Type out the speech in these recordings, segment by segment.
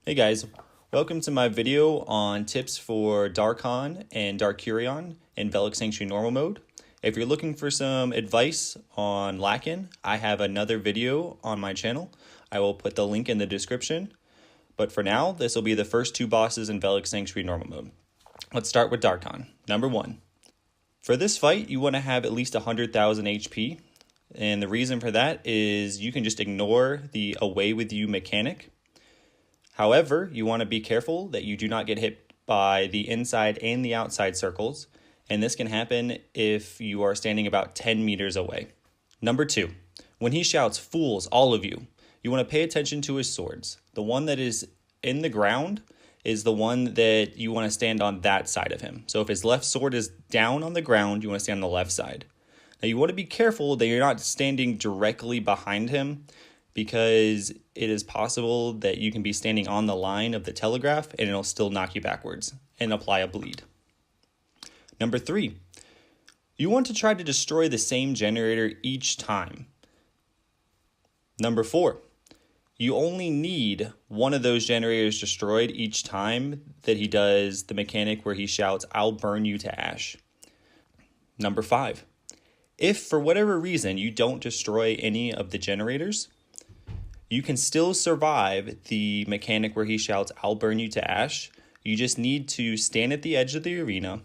Hey guys, welcome to my video on tips for Darkan and Dakuryon in Velox Sanctuary normal mode. If you're looking for some advice on Lakan, I have another video on my channel. I will put the link in the description. But for now, this will be the first two bosses in Velox Sanctuary normal mode. Let's start with Darkan. Number 1. For this fight, you want to have at least 100,000 HP. And the reason for that is you can just ignore the away with you mechanic. However, you want to be careful that you do not get hit by the inside and the outside circles, and this can happen if you are standing about 10 meters away. Number 2, when he shouts, "Fools, all of you," you want to pay attention to his swords. The one that is in the ground is the one that you want to stand on that side of him. So if his left sword is down on the ground, you want to stand on the left side. Now you want to be careful that you're not standing directly behind him, because it is possible that you can be standing on the line of the telegraph and it'll still knock you backwards and apply a bleed. Number 3, you want to try to destroy the same generator each time. Number 4, you only need one of those generators destroyed each time that he does the mechanic where he shouts, "I'll burn you to ash." Number 5, if for whatever reason you don't destroy any of the generators, you can still survive the mechanic where he shouts, "I'll burn you to ash." You just need to stand at the edge of the arena,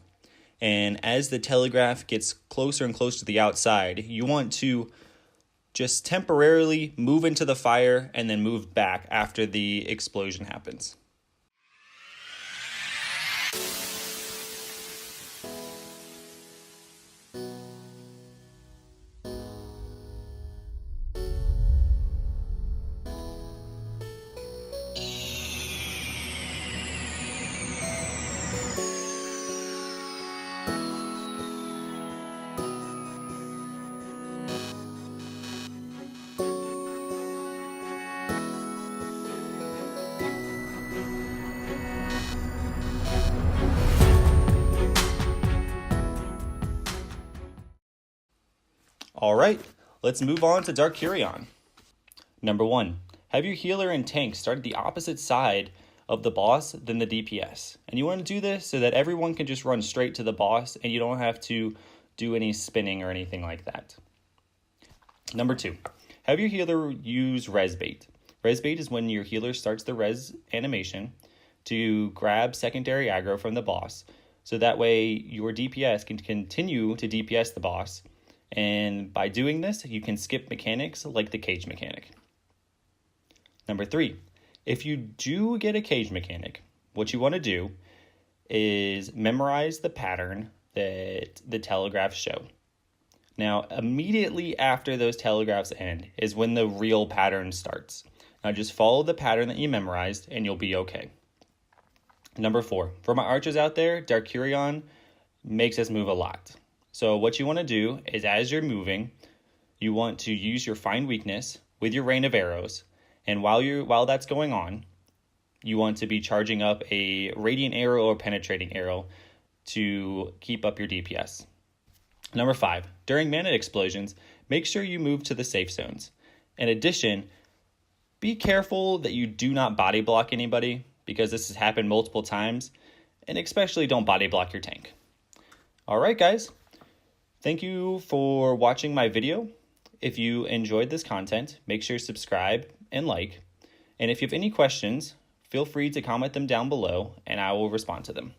and as the telegraph gets closer and closer to the outside, you want to just temporarily move into the fire and then move back after the explosion happens. Alright, let's move on to Dakuryon. Number 1, have your healer and tank start at the opposite side of the boss than the DPS. And you want to do this so that everyone can just run straight to the boss and you don't have to do any spinning or anything like that. Number 2, have your healer use res bait. Res bait is when your healer starts the res animation to grab secondary aggro from the boss, so that way your DPS can continue to DPS the boss. And by doing this, you can skip mechanics like the cage mechanic. Number 3, if you do get a cage mechanic, what you want to do is memorize the pattern that the telegraphs show. Now, immediately after those telegraphs end is when the real pattern starts. Now, just follow the pattern that you memorized and you'll be okay. Number 4, for my archers out there, Dakuryon makes us move a lot. So what you want to do is, as you're moving, you want to use your find weakness with your rain of arrows, and while that's going on, you want to be charging up a radiant arrow or penetrating arrow to keep up your DPS. Number 5, during mana explosions, make sure you move to the safe zones. In addition, be careful that you do not body block anybody, because this has happened multiple times, and especially don't body block your tank. Alright guys, thank you for watching my video. If you enjoyed this content, make sure to subscribe and like. And if you have any questions, feel free to comment them down below and I will respond to them.